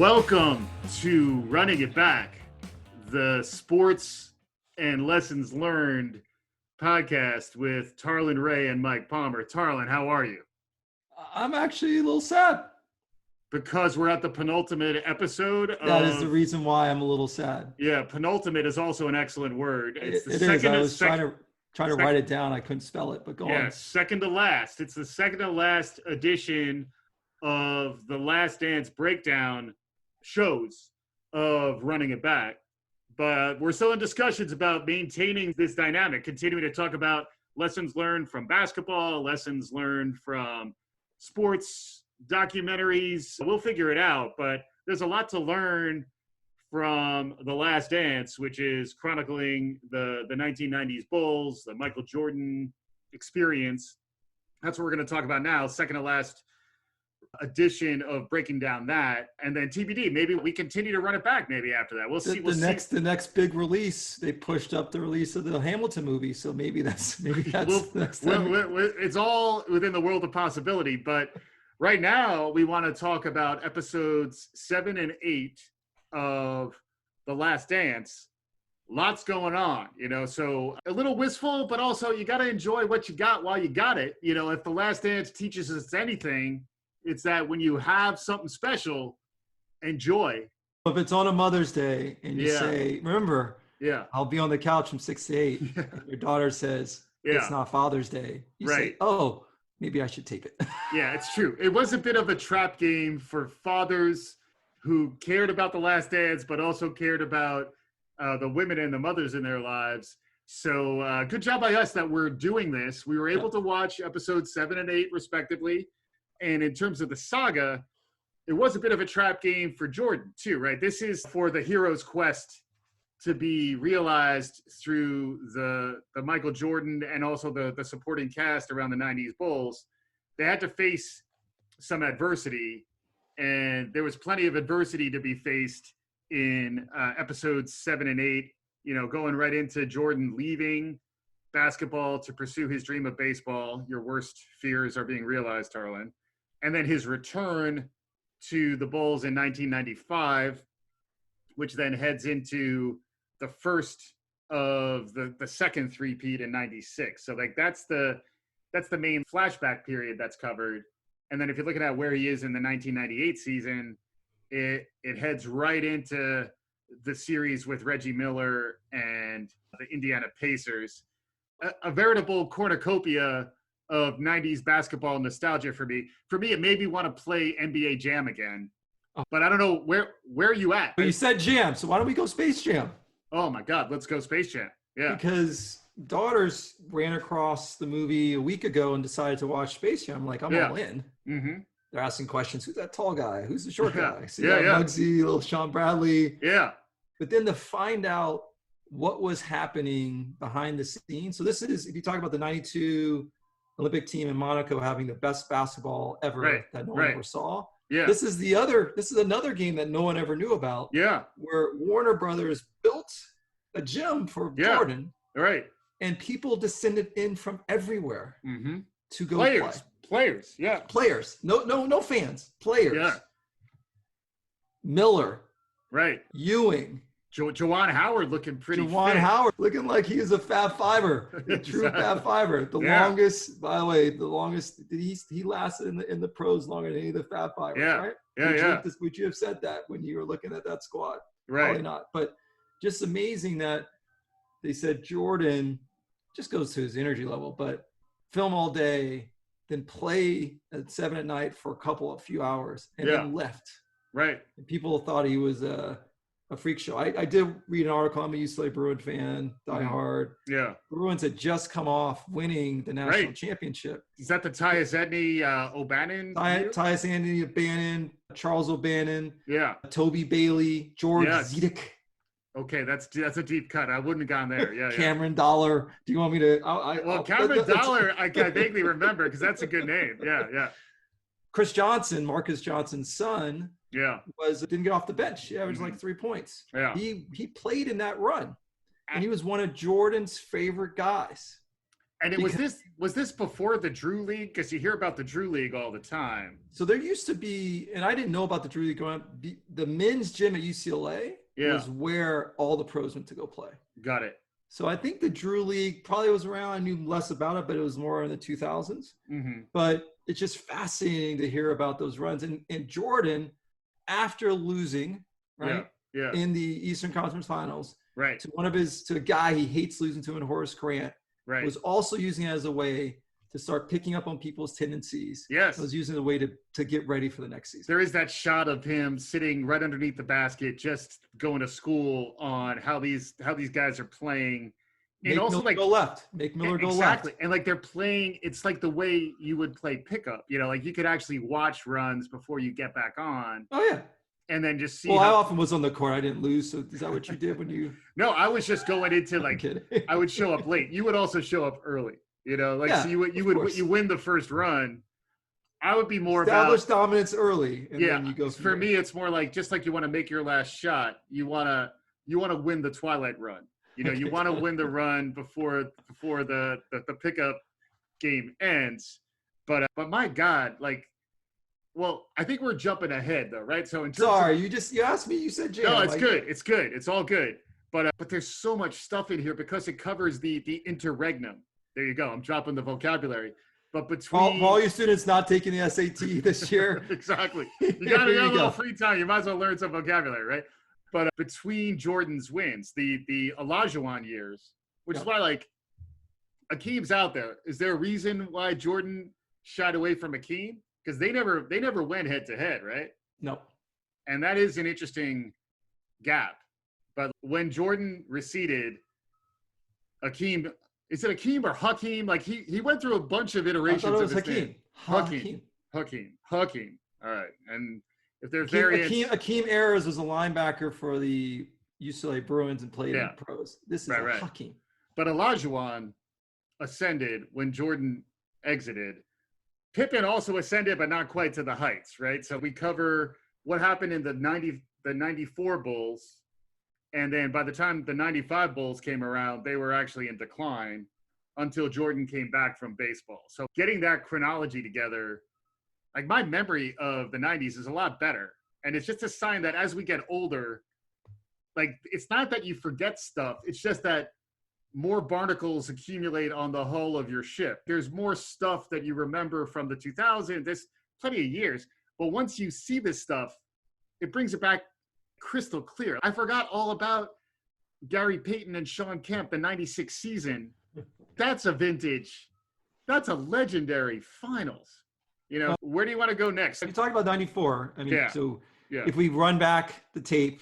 Welcome to Running It Back, the sports and lessons learned podcast with Tarlin Ray and Mike Palmer. Tarlin, how are you? I'm actually a little sad. Because we're at the penultimate episode. That is the reason why I'm a little sad. Yeah, penultimate is also an excellent word. It's the second. I was trying to write it down. I couldn't spell it, but go on. Yeah, second to last. It's the second to last edition of the Last Dance breakdown shows of Running It Back. But we're still in discussions about maintaining this dynamic, continuing to talk about lessons learned from basketball, lessons learned from sports, documentaries. We'll figure it out, but there's a lot to learn from The Last Dance, which is chronicling the 1990s Bulls, the Michael Jordan experience. That's what we're going to talk about now, second to last edition of breaking down that. And then TBD, maybe we continue to run it back maybe after that. We'll see. The next big release, they pushed up the release of the Hamilton movie, so maybe that's next time. It's all within the world of possibility, but right now we want to talk about episodes 7 and 8 of The Last Dance. Lots going on, so a little wistful, but also you got to enjoy what you got while you got it. If The Last Dance teaches us anything, it's that when you have something special, enjoy. If it's on a Mother's Day and you say, remember, I'll be on the couch from 6 to 8. And your daughter says, it's not Father's Day. You say, oh, maybe I should tape it. Yeah, it's true. It was a bit of a trap game for fathers who cared about The Last Dance, but also cared about the women and the mothers in their lives. So good job by us that we're doing this. We were able to watch episodes 7 and 8 respectively. And in terms of the saga, it was a bit of a trap game for Jordan too, right? This is for the hero's quest to be realized through the Michael Jordan and also the supporting cast around the 90s Bulls. They had to face some adversity, and there was plenty of adversity to be faced in episodes 7 and 8, going right into Jordan leaving basketball to pursue his dream of baseball. Your worst fears are being realized, Tarlin. And then his return to the Bulls in 1995, which then heads into the first of the second three-peat in 96. So that's the main flashback period that's covered. And then if you're looking at where he is in the 1998 season, it heads right into the series with Reggie Miller and the Indiana Pacers. A veritable cornucopia of 90s basketball nostalgia for me. For me, it made me want to play NBA Jam again. But I don't know, where are you at? But you said Jam, so why don't we go Space Jam? Oh my God, let's go Space Jam. Yeah. Because daughters ran across the movie a week ago and decided to watch Space Jam. I'm like, I'm all in. Mm-hmm. They're asking questions. Who's that tall guy? Who's the short guy? See that Muggsy, little Sean Bradley. Yeah. But then to find out what was happening behind the scenes. So this is, if you talk about the 92 Olympic team in Monaco having the best basketball ever that no one ever saw. Yeah. This is another game that no one ever knew about. Yeah. Where Warner Brothers built a gym for Jordan. Right. And people descended in from everywhere to go play. Players. Yeah. Players. No fans. Players. Yeah. Miller. Right. Ewing. Juwan Howard looking pretty Juwan fit. Howard looking like he was a Fab Fiver, a true Fab Fiver. Longest, by the way, he lasted in the pros longer than any of the Fab Fivers, right? Yeah. Would you have said that when you were looking at that squad? Right. Probably not. But just amazing that they said Jordan just goes to his energy level, but film all day, then play at 7 at night for a few hours, and then left. Right. And people thought he was a freak show. I did read an article. I'm a UCLA Bruin fan, diehard. Yeah. Bruins had just come off winning the national championship. Is that the Tyus Edney O'Bannon? Tyus Edney O'Bannon, Charles O'Bannon. Yeah. Toby Bailey, George Zedek. Okay, that's a deep cut. I wouldn't have gone there. Yeah. Cameron Dollar. Do you want me to? Cameron Dollar, I vaguely remember because that's a good name. Yeah. Chris Johnson, Marcus Johnson's son. Yeah. Didn't get off the bench. He averaged like 3 points. Yeah. He played in that run. And he was one of Jordan's favorite guys. And was this before the Drew League? Because you hear about the Drew League all the time. So there used to be, and I didn't know about the Drew League growing up, the men's gym at UCLA was where all the pros went to go play. Got it. So I think the Drew League probably was around. I knew less about it, but it was more in the 2000s. Mm-hmm. But it's just fascinating to hear about those runs. And Jordan, after losing, right, in the Eastern Conference Finals, right, to a guy he hates losing to in Horace Grant, right, was also using it as a way to start picking up on people's tendencies. Yes. Was using the way to get ready for the next season. There is that shot of him sitting right underneath the basket, just going to school on how these guys are playing. And also Miller go left. Make Miller go left. Exactly. And like they're playing, it's like the way you would play pickup. You know, like you could actually watch runs before you get back on. Oh, yeah. And then just see. Well, I often was on the court. I didn't lose. So is that what you did when you? No, I was just going into like, I would show up late. You would also show up early. You know, like so you win the first run. I would be more establish dominance early. And then you go for me, it's more like just like you want to make your last shot. You want to win the twilight run. You know, you want to win the run before the pickup game ends. But my God, like, well, I think we're jumping ahead though, right? So in terms you asked me. You said Jay. No, it's good. It's good. It's all good. But there's so much stuff in here because it covers the interregnum. There you go. I'm dropping the vocabulary. But between for all you students not taking the SAT this year, exactly, you got a little free time. You might as well learn some vocabulary, right? But between Jordan's wins, the Olajuwon years, which is why like Akeem's out there. Is there a reason why Jordan shied away from Akeem? Because they never went head to head, right? No. And that is an interesting gap. But when Jordan receded, Akeem. Is it Hakeem or Hakeem? Like he went through a bunch of iterations. I thought it was of his Hakeem. Hakeem. All right. And if there's variants, Hakeem Ayers was a linebacker for the UCLA Bruins and played in pros. This is right. Hakeem. But Olajuwon ascended when Jordan exited. Pippen also ascended, but not quite to the heights, right? So we cover what happened in the 94 Bulls. And then by the time the 95 Bulls came around, they were actually in decline until Jordan came back from baseball. So getting that chronology together, like my memory of the 90s is a lot better. And it's just a sign that as we get older, like it's not that you forget stuff. It's just that more barnacles accumulate on the hull of your ship. There's more stuff that you remember from the 2000s. There's plenty of years. But once you see this stuff, it brings it back crystal clear. I forgot all about Gary Payton and Shawn Kemp, the 96 season. That's a vintage. That's a legendary finals. You know, where do you want to go next? You talked about 94. I mean, if we run back the tape,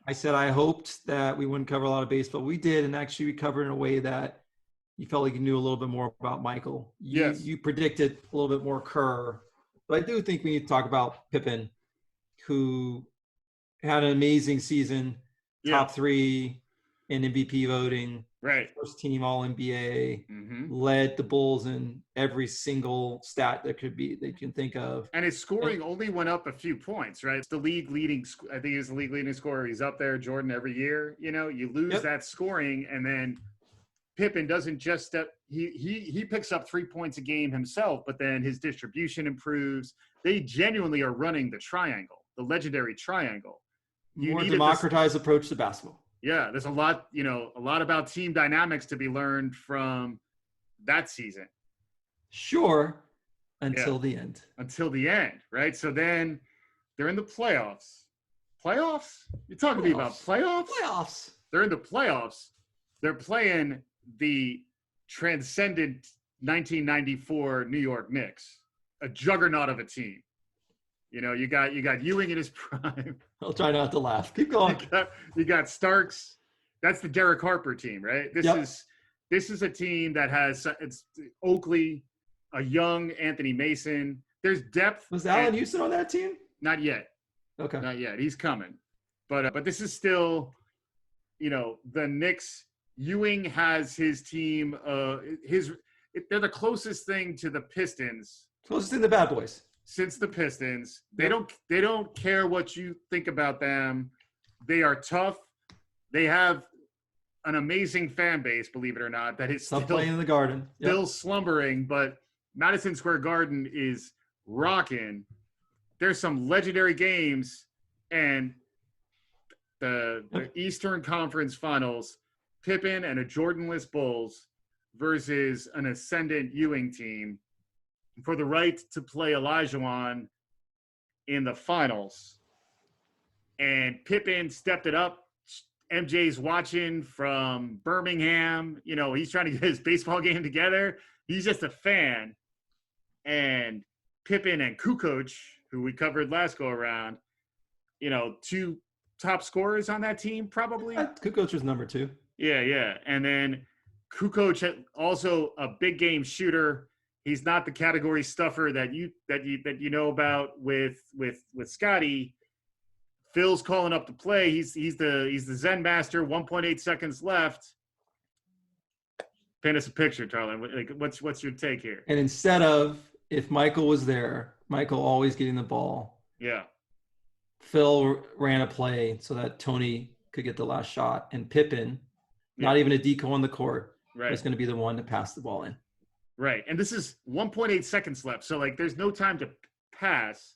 I said I hoped that we wouldn't cover a lot of baseball. We did, and actually we covered in a way that you felt like you knew a little bit more about Michael. You predicted a little bit more Kerr. But I do think we need to talk about Pippen, who had an amazing season, top 3 in MVP voting, first team All-NBA, led the Bulls in every single stat that you can think of. And his scoring only went up a few points, right? It's the league leading, I think he's the league leading scorer. He's up there, Jordan, every year. You know, you lose that scoring, and then Pippen doesn't just step, he picks up 3 points a game himself, but then his distribution improves. They genuinely are running the triangle, the legendary triangle. More democratized approach to basketball. Yeah, there's a lot about team dynamics to be learned from that season. Sure, until the end. Until the end, right? So then they're in the playoffs. Playoffs? You're talking to me about playoffs? Playoffs. They're in the playoffs. They're playing the transcendent 1994 New York Knicks, a juggernaut of a team. You know, you got Ewing in his prime. I'll try not to laugh. Keep going. You got Starks. That's the Derek Harper team, right? This is a team that has it's Oakley, a young Anthony Mason. There's depth. Was Allen Houston on that team? Not yet. Okay. Not yet. He's coming. But this is still, you know, the Knicks. Ewing has his team. They're the closest thing to the Pistons. Closest to the Bad Boys. Since the Pistons. They don't care what you think about them. They are tough. They have an amazing fan base, believe it or not, that is still playing in the Garden. Yep. Still slumbering, but Madison Square Garden is rocking. There's some legendary games, and the Eastern Conference Finals, Pippen and a Jordanless Bulls versus an ascendant Ewing team for the right to play Olajuwon in the finals. And Pippen stepped it up. MJ's watching from Birmingham. You know, he's trying to get his baseball game together. He's just a fan. And Pippen and Kukoc, who we covered last go around, you know, 2 top scorers on that team, probably. Kukoc was number 2. Yeah. And then Kukoc, also a big game shooter. He's not the category stuffer that you know about with Scottie. Phil's calling up the play. He's the Zen master. 1.8 seconds left. Paint us a picture, Tarlin. Like, what's your take here? And instead of, if Michael was there, Michael always getting the ball. Yeah. Phil ran a play so that Tony could get the last shot, and Pippen, not even a decoy on the court, was going to be the one to pass the ball in. Right. And this is 1.8 seconds left. So, like, there's no time to pass.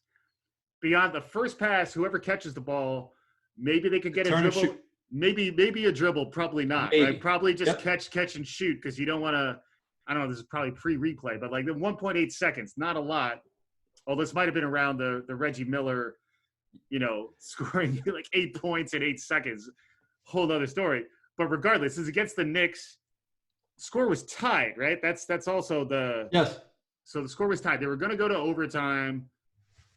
Beyond the first pass, whoever catches the ball, maybe they could get a dribble. Maybe a dribble, probably not. Right? Probably just catch and shoot, because you don't want to. I don't know. This is probably pre-replay, but like the 1.8 seconds, not a lot. Oh, this might have been around the Reggie Miller, you know, scoring like 8 points in 8 seconds. Whole other story. But regardless, this is against the Knicks. Score was tied, right? That's also the So the score was tied. They were going to go to overtime.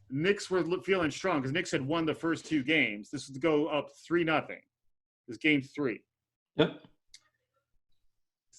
Knicks were feeling strong because Knicks had won the first 2 games. This was to go up 3-0. This game 3. Yep.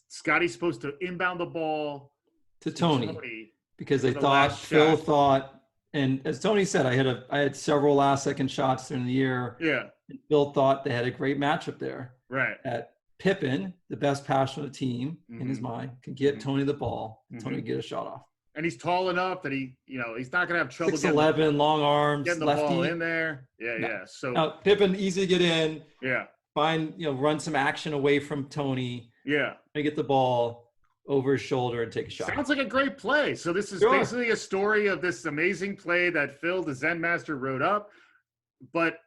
Scottie's supposed to inbound the ball to Tony because they thought Phil thought, and as Tony said, I had several last-second shots during the year. Yeah. And Phil thought they had a great matchup there. Right. At Pippen, the best passer on the team in his mind, can get Tony the ball, and Tony can get a shot off. And he's tall enough that he's not going to have trouble 6'11", long arms, getting the lefty. ball in there. Yeah. So now, Pippen, easy to get in. Yeah. Run some action away from Tony. Yeah. And get the ball over his shoulder and take a shot. Sounds like a great play. So this is basically a story of this amazing play that Phil, the Zen master, wrote up. But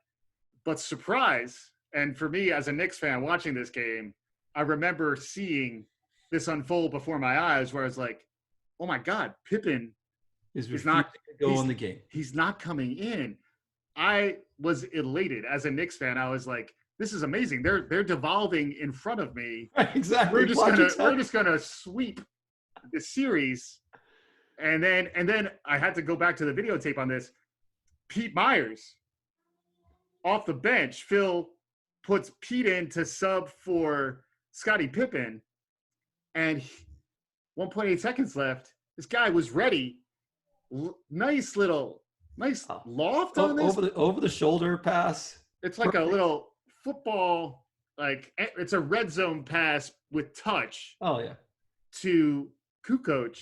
surprise, and for me as a Knicks fan watching this game, I remember seeing this unfold before my eyes where I was like, oh my God, Pippen is not going in the game. He's not coming in. I was elated as a Knicks fan. I was like, this is amazing. They're devolving in front of me. Exactly. We're just gonna sweep the series. And then I had to go back to the videotape on this. Pete Myers off the bench. Phil puts Pete in to sub for Scottie Pippen, and 1.8 seconds left. This guy was ready. Nice loft on this. Over the shoulder pass. It's like a little football, like it's a red zone pass with touch. Oh yeah. To Kukoc,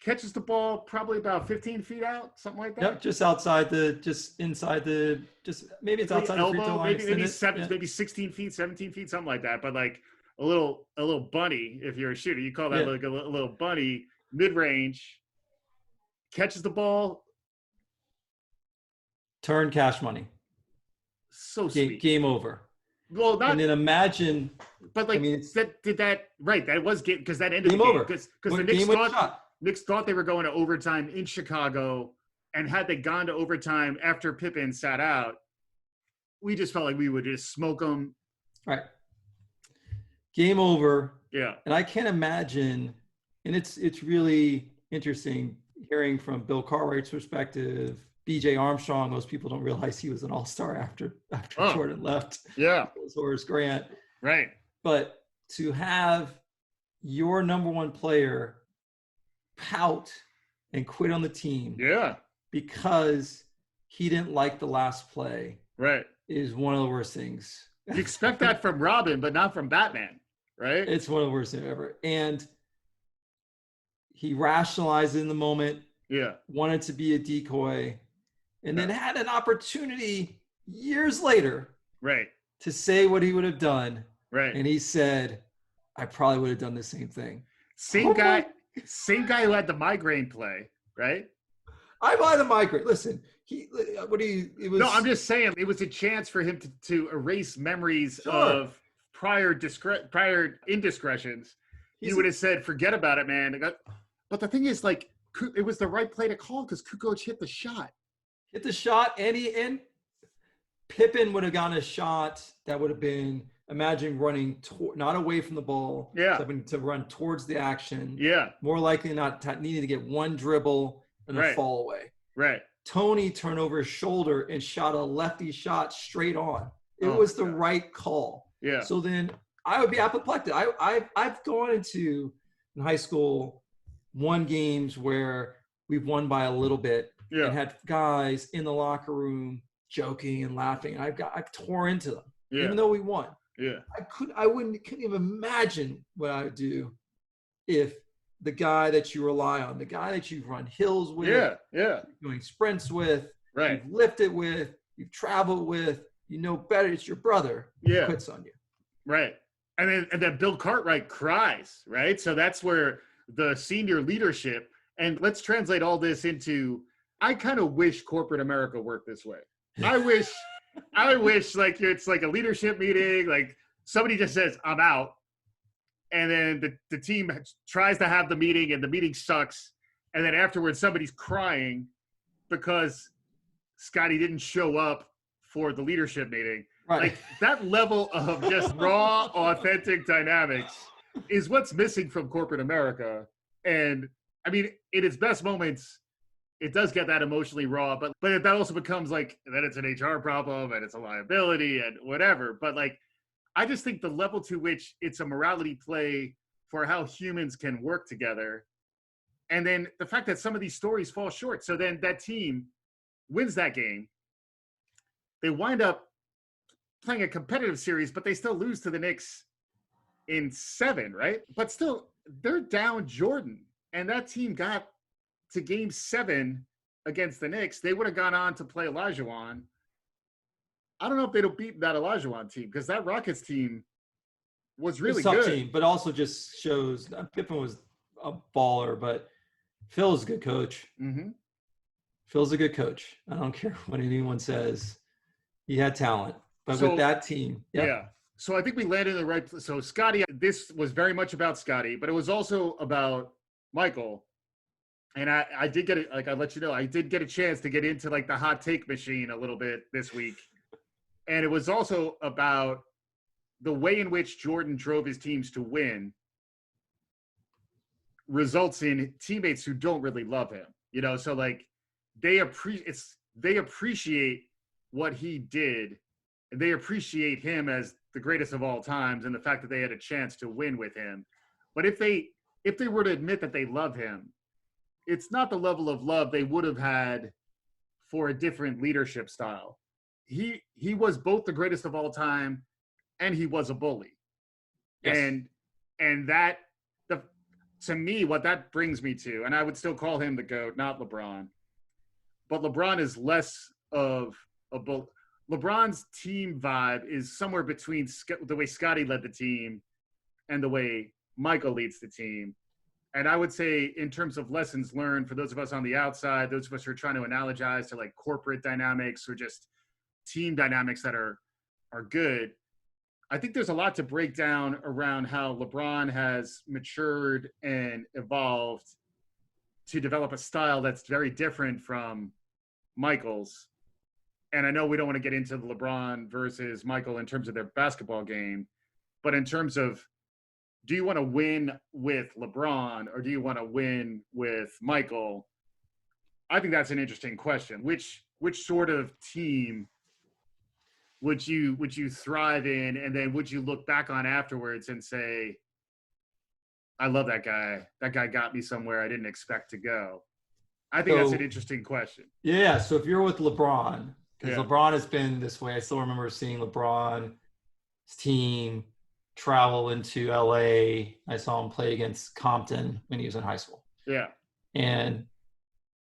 catches the ball probably about 15 feet out, something like that. Yep, just inside the maybe it's outside the free throw line. Maybe 16 feet, 17 feet, something like that. But like a little bunny, if you're a shooter, you call that like a little bunny, mid-range, catches the ball. Turn cash money. So sweet. Game over. Well, and then imagine. But like, that was game because that ended game the game. over. Because the Knicks thought they were going to overtime in Chicago, and had they gone to overtime after Pippen sat out, we just felt like we would just smoke them. Right. Game over. Yeah. And I can't imagine, and it's really interesting hearing from Bill Cartwright's perspective. B.J. Armstrong, most people don't realize he was an all-star after Jordan left. Yeah. It was Horace Grant. Right. But to have your number one player pout and quit on the team because he didn't like the last play is one of the worst things. You expect that from Robin, but not from Batman, right? It's one of the worst things ever. And he rationalized in the moment, wanted to be a decoy, and then had an opportunity years later to say what he would have done Right. And he said, I probably would have done the same thing. Same guy who had the migraine play, right? I buy the migraine. Listen, No, I'm just saying it was a chance for him to erase memories of prior indiscretions. You would have said, forget about it, man. But the thing is, like, it was the right play to call because Kukoc hit the shot. And Pippen would have gotten a shot that would have been, imagine running not away from the ball, to run towards the action. Yeah. More likely not needing to get one dribble and a fall away. Right. Tony turned over his shoulder and shot a lefty shot straight on. It was the right call. Yeah. So then I would be apoplectic. I've gone into in high school won games where we've won by a little bit and had guys in the locker room joking and laughing. I tore into them even though we won. Yeah. couldn't even imagine what I would do if the guy that you rely on, the guy that you've run hills with, doing sprints with, you've lifted with, you've traveled with, you know better, it's your brother, quits on you. Right. And then Bill Cartwright cries, right? So that's where the senior leadership, and let's translate all this into, I kind of wish corporate America worked this way. I wish like it's like a leadership meeting, like somebody just says, I'm out. And then the team tries to have the meeting and the meeting sucks. And then afterwards, somebody's crying because Scottie didn't show up for the leadership meeting. Right. Like that level of just raw, authentic dynamics is what's missing from corporate America. And I mean, in its best moments, it does get that emotionally raw, but that also becomes like, then it's an HR problem and it's a liability and whatever. But like, I just think the level to which it's a morality play for how humans can work together. And then the fact that some of these stories fall short. So then that team wins that game. They wind up playing a competitive series, but they still lose to the Knicks in 7, right? But still, they're down Jordan. And that team got to game 7 against the Knicks. They would have gone on to play Olajuwon. I don't know if they'd have beaten that Olajuwon team because that Rockets team was really good. Tough team, but also just shows Pippen was a baller, but Phil's a good coach. Mm-hmm. Phil's a good coach. I don't care what anyone says. He had talent, but with that team, So I think we landed in the right place. So Scottie, this was very much about Scottie, but it was also about Michael. And I did get it. Like I let you know, I did get a chance to get into like the hot take machine a little bit this week. And it was also about the way in which Jordan drove his teams to win results in teammates who don't really love him, you know? So like they appreciate what he did, and they appreciate him as the greatest of all times and the fact that they had a chance to win with him. But if they were to admit that they love him, it's not the level of love they would have had for a different leadership style. He was both the greatest of all time and he was a bully. Yes. And that, to me, what that brings me to, and I would still call him the GOAT, not LeBron, but LeBron is less of a bully. LeBron's team vibe is somewhere between the way Scottie led the team and the way Michael leads the team. And I would say in terms of lessons learned for those of us on the outside, those of us who are trying to analogize to like corporate dynamics or just team dynamics that are good, I think there's a lot to break down around how LeBron has matured and evolved to develop a style that's very different from Michael's. And I know we don't want to get into the LeBron versus Michael in terms of their basketball game, but in terms of, do you want to win with LeBron or do you want to win with Michael? I think that's an interesting question. Which sort of team would you thrive in, and then would you look back on afterwards and say, I love that guy. That guy got me somewhere I didn't expect to go. I think that's an interesting question. Yeah. So if you're with LeBron, because LeBron has been this way, I still remember seeing LeBron's team travel into LA. I saw him play against Compton when he was in high school. Yeah. And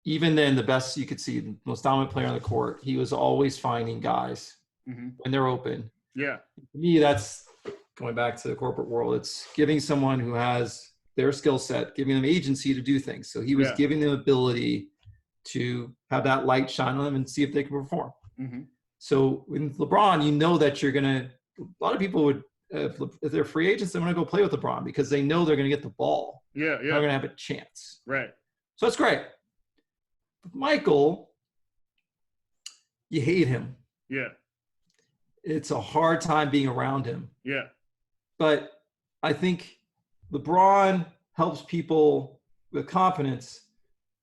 even then, the best you could see, the most dominant player on the court, he was always finding guys when they're open. Yeah. To me, that's going back to the corporate world, it's giving someone who has their skill set, giving them agency to do things. So he was giving them ability to have that light shine on them and see if they can perform. Mm-hmm. So with LeBron, you know that you're going to, a lot of people would, if they're free agents, they want to go play with LeBron because they know they're going to get the ball. Yeah. They're going to have a chance. Right. So that's great. With Michael, you hate him. Yeah. It's a hard time being around him. Yeah. But I think LeBron helps people with confidence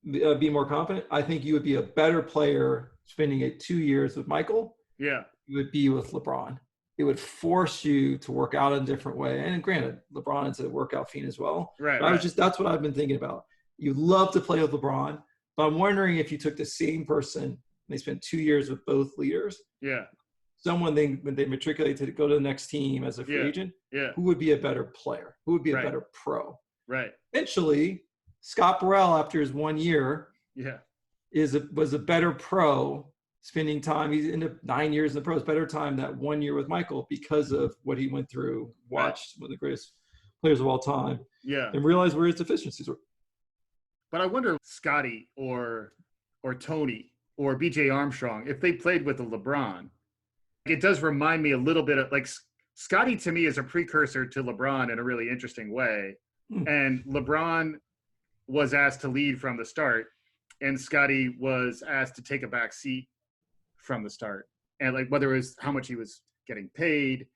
be more confident. I think you would be a better player spending 2 years with Michael. Yeah. You would be with LeBron. It would force you to work out in a different way. And granted, LeBron is a workout fiend as well. Right. But that's what I've been thinking about. You'd love to play with LeBron, but I'm wondering if you took the same person and they spent 2 years with both leaders. Yeah. Someone when they matriculate to go to the next team as a free agent, who would be a better player? Who would be a better pro? Right. Eventually, Scott Burrell, after his 1 year, was a better pro spending time. He's in 9 years in the pros, better time that 1 year with Michael because of what he went through, watched one of the greatest players of all time, and realized where his deficiencies were. But I wonder, Scottie or Tony or B.J. Armstrong, if they played with a LeBron, it does remind me a little bit of like Scottie to me is a precursor to LeBron in a really interesting way. And LeBron was asked to lead from the start, and Scottie was asked to take a back seat from the start. And like whether it was how much he was getting paid,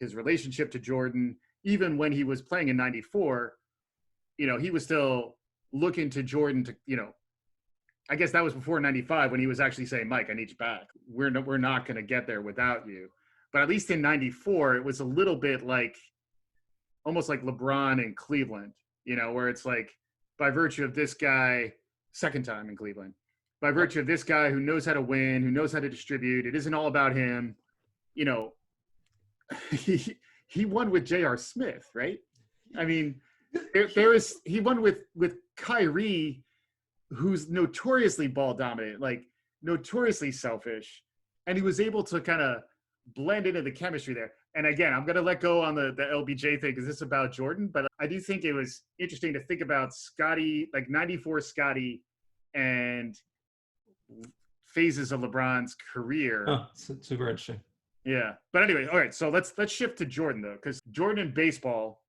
his relationship to Jordan, even when he was playing in '94, he was still looking to Jordan to, I guess that was before '95 when he was actually saying, Mike, I need you back. We're not going to get there without you. But at least in '94, it was a little bit like, almost like LeBron in Cleveland, where it's like, by virtue of this guy, second time in Cleveland, by virtue of this guy who knows how to win, who knows how to distribute, it isn't all about him. He won with J.R. Smith, right? I mean, he won with Kyrie, who's notoriously ball dominant, like notoriously selfish, and he was able to kind of blend into the chemistry there. And again, I'm going to let go on the LBJ thing because this is about Jordan, but I do think it was interesting to think about Scottie, like '94 Scottie, and phases of LeBron's career. Oh, super interesting. Yeah, but anyway, all right. So let's shift to Jordan though, because Jordan in baseball,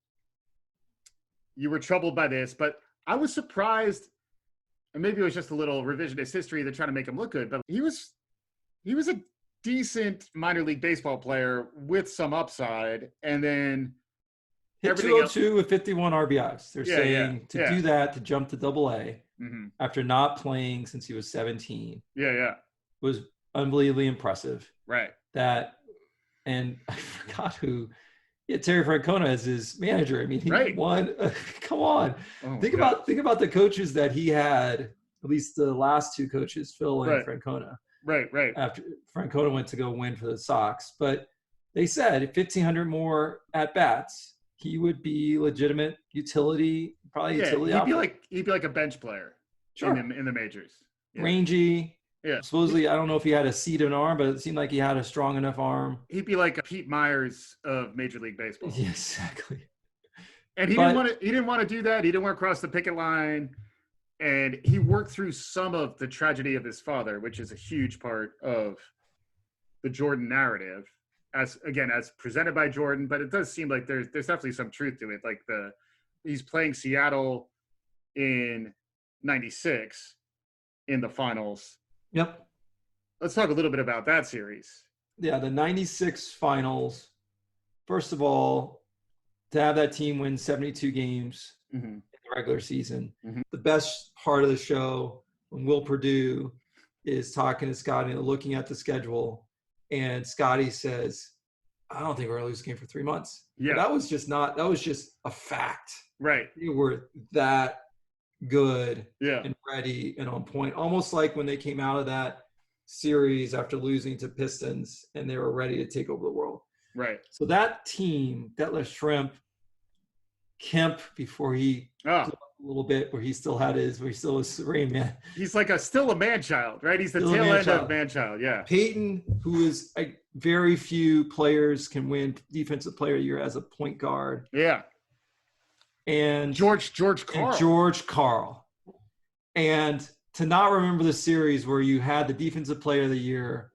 you were troubled by this, but I was surprised. And maybe it was just a little revisionist history. They're trying to make him look good, but he was a decent minor league baseball player with some upside, and then hit 202 with 51 RBIs. They're saying to do that, to jump to AA after not playing since he was 17. Was unbelievably impressive. Right. And I forgot who. Yeah, Terry Francona as his manager. I mean, he won. Come on, think about the coaches that he had. At least the last two coaches, Phil and Francona. Right. After Francona went to go win for the Sox, but they said if 1,500 more at bats, he would be legitimate utility. Probably utility. He'd be like a bench player. Sure. in the majors. Yeah. Rangy. Yeah. Supposedly, I don't know if he had a seed of an arm, but it seemed like he had a strong enough arm. He'd be like a Pete Myers of Major League Baseball. Yeah, exactly. And he didn't want to do that. He didn't want to cross the picket line. And he worked through some of the tragedy of his father, which is a huge part of the Jordan narrative, as presented by Jordan. But it does seem like there's definitely some truth to it. Like he's playing Seattle in '96 in the finals. Yep. Let's talk a little bit about that series. Yeah, the '96 finals. First of all, to have that team win 72 games in the regular season. The best part of the show when Will Perdue is talking to Scottie and looking at the schedule, and Scottie says, I don't think we're going to lose a game for 3 months. Yeah. But that was just a fact. Right. They were that good and ready and on point. Almost like when they came out of that series after losing to Pistons and they were ready to take over the world. Right. So that team, Detlef Schrempf, Kemp before he blew up a little bit, where he still was Rain Man. He's like still a man-child, right? He's the Still tail end of man-child, yeah. Payton, who is very few players can win Defensive Player of the Year as a point guard. Yeah. And George Karl. And to not remember the series where you had the Defensive Player of the Year,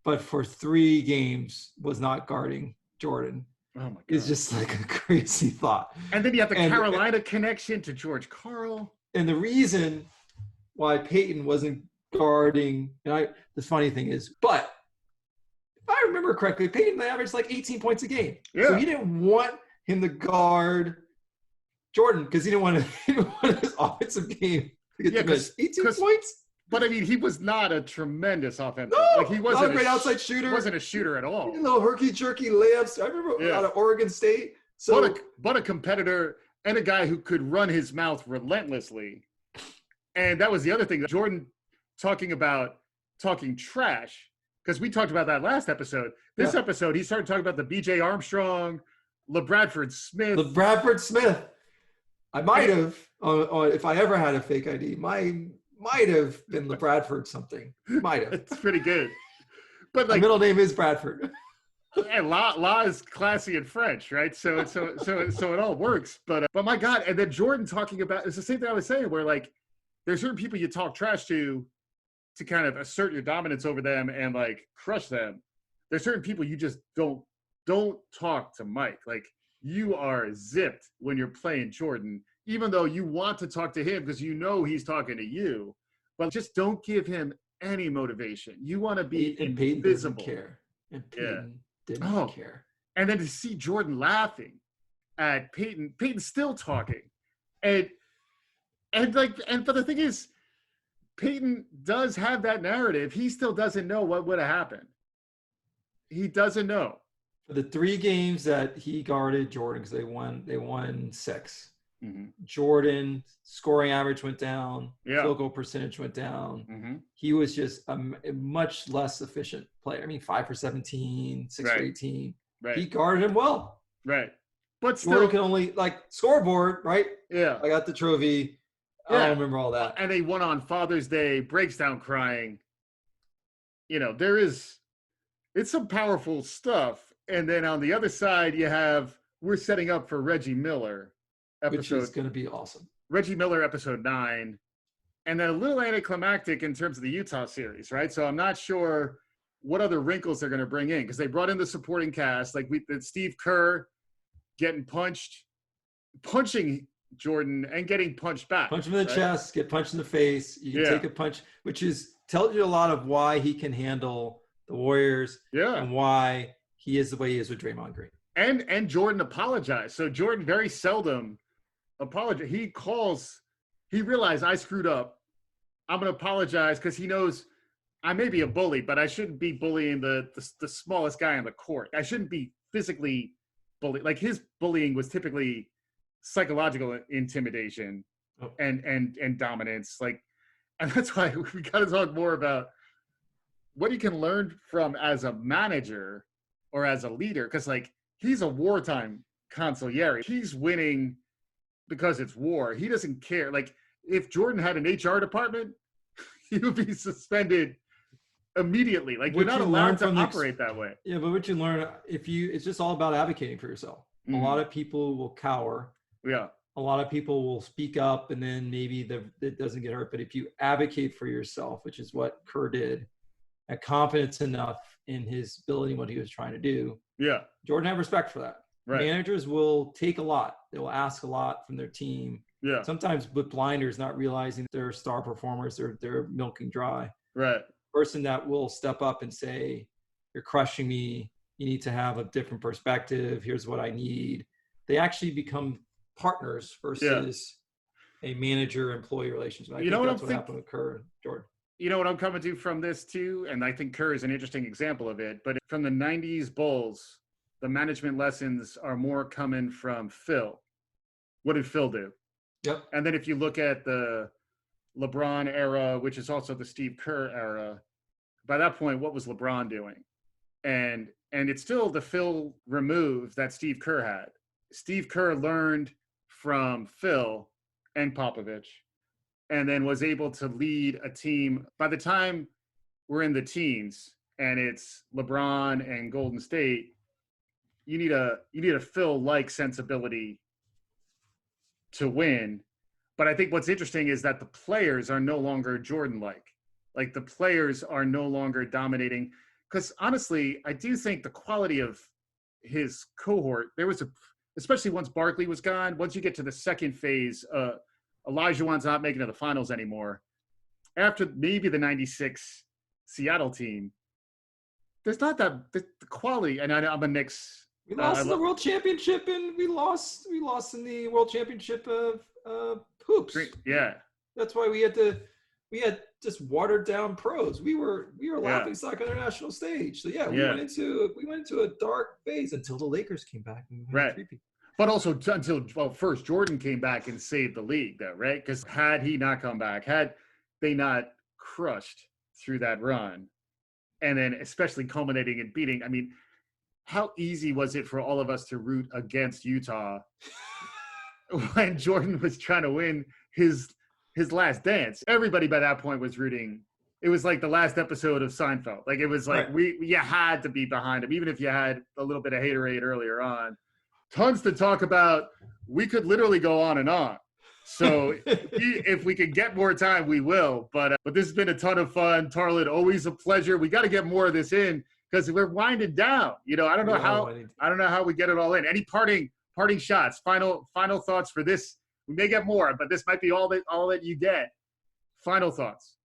but for 3 games was not guarding Jordan. Oh my God. It's just like a crazy thought. And then you have the Carolina connection to George Karl. And the reason why Payton wasn't guarding, the funny thing is, but if I remember correctly, Payton averaged like 18 points a game. Yeah. So he didn't want him to guard Jordan because he didn't want his offensive game to get 18 points. But I mean, he was not a tremendous offensive. No, like he wasn't not a great outside shooter. He wasn't a shooter at all. Little herky-jerky layups. I remember out of Oregon State. So, but a competitor and a guy who could run his mouth relentlessly. And that was the other thing. Jordan talking trash, because we talked about that last episode. This episode, he started talking about the B.J. Armstrong, LeBradford Smith. I might have, if I ever had a fake ID, might have been LeBradford something. Might have. It's pretty good. But my middle name is Bradford. And La is classy in French, right? So it all works. But my God, and then Jordan talking about, it's the same thing I was saying, where like there's certain people you talk trash to kind of assert your dominance over them and like crush them. There's certain people you just don't talk to Mike. Like you are zipped when you're playing Jordan, even though you want to talk to him because you know he's talking to you, but just don't give him any motivation. You want to be invisible. And Payton didn't care. And then to see Jordan laughing at Payton still talking. But the thing is, Payton does have that narrative. He still doesn't know what would have happened. He doesn't know. For the 3 games that he guarded Jordan, because they won 6. Mm-hmm. Jordan scoring average went down, field goal percentage went down. Mm-hmm. He was just a much less efficient player. I mean, 5 for 17, 6 for 18. Right. He guarded him well. Right. But still, Jordan can only scoreboard, right? Yeah. I got the trophy. Yeah. I don't remember all that. And they won on Father's Day, breaks down crying. It's some powerful stuff. And then on the other side, you have, we're setting up for Reggie Miller episode. Which is going to be awesome. Reggie Miller, episode 9. And then a little anticlimactic in terms of the Utah series, right? So I'm not sure what other wrinkles they're going to bring in, because they brought in the supporting cast, like Steve Kerr getting punching Jordan and getting punched back. Punch him in the chest, get punched in the face. You can take a punch, which tells you a lot of why he can handle the Warriors and why he is the way he is with Draymond Green. And Jordan apologized. So Jordan very seldom apologizes. He realized I screwed up. I'm going to apologize because he knows I may be a bully, but I shouldn't be bullying the smallest guy on the court. I shouldn't be physically bullied. Like his bullying was typically psychological intimidation and dominance. And that's why we got to talk more about what you can learn from as a manager or as a leader. Because he's a wartime consigliere. He's winning because it's war. He doesn't care. If Jordan had an HR department, he would be suspended immediately. You're not allowed to operate that way. Yeah, but what you learn, it's just all about advocating for yourself. Mm-hmm. A lot of people will cower. Yeah. A lot of people will speak up and then maybe it doesn't get hurt. But if you advocate for yourself, which is what Kerr did, had confidence enough in his ability and what he was trying to do. Yeah. Jordan had respect for that. Right. Managers will take a lot. They will ask a lot from their team. Yeah. Sometimes with blinders, not realizing they're star performers, they're milking dry. Right. Person that will step up and say, "You're crushing me. You need to have a different perspective. Here's what I need." They actually become partners versus a manager-employee relationship. I think that's what happened with Kerr and Jordan. You know what I'm coming to from this too, and I think Kerr is an interesting example of it. But from the '90s Bulls, the management lessons are more coming from Phil. What did Phil do? Yep. And then if you look at the LeBron era, which is also the Steve Kerr era, by that point, what was LeBron doing? And it's still the Phil remove that Steve Kerr had. Steve Kerr learned from Phil and Popovich, and then was able to lead a team. By the time we're in the teens and it's LeBron and Golden State, you need a Phil-like sensibility to win. But I think what's interesting is that the players are no longer Jordan-like. Like the players are no longer dominating. Because honestly, I do think the quality of his cohort, especially once Barkley was gone, once you get to the second phase, Olajuwon's not making it to the finals anymore. After maybe the 96 Seattle team, there's not the quality. And I'm a Knicks. We lost in the World Championship, and we lost in the World Championship of hoops. Yeah, that's why we had just watered down pros. We were laughing stock on their national stage. So we went into a dark phase until the Lakers came back. And right. But also until first Jordan came back and saved the league, though, right? Because had he not come back, had they not crushed through that run, and then especially culminating in beating, I mean, how easy was it for all of us to root against Utah when Jordan was trying to win his last dance? Everybody by that point was rooting. It was like the last episode of Seinfeld. Like it was like you had to be behind him, even if you had a little bit of haterade earlier on. Tons to talk about. We could literally go on and on. So if we could get more time, we will. But this has been a ton of fun. Tarlin, always a pleasure. We got to get more of this in because we're winding down. You know, I don't know how we get it all in. Any parting shots, final thoughts for this? We may get more, but this might be all that you get. Final thoughts.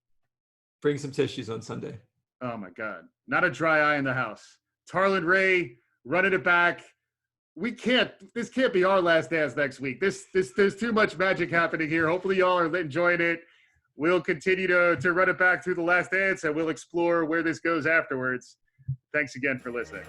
Bring some tissues on Sunday. Oh my God. Not a dry eye in the house. Tarlin Ray running it back. This can't be our last dance next week. There's too much magic happening here. Hopefully y'all are enjoying it. We'll continue to run it back through the last dance, and we'll explore where this goes afterwards. Thanks again for listening.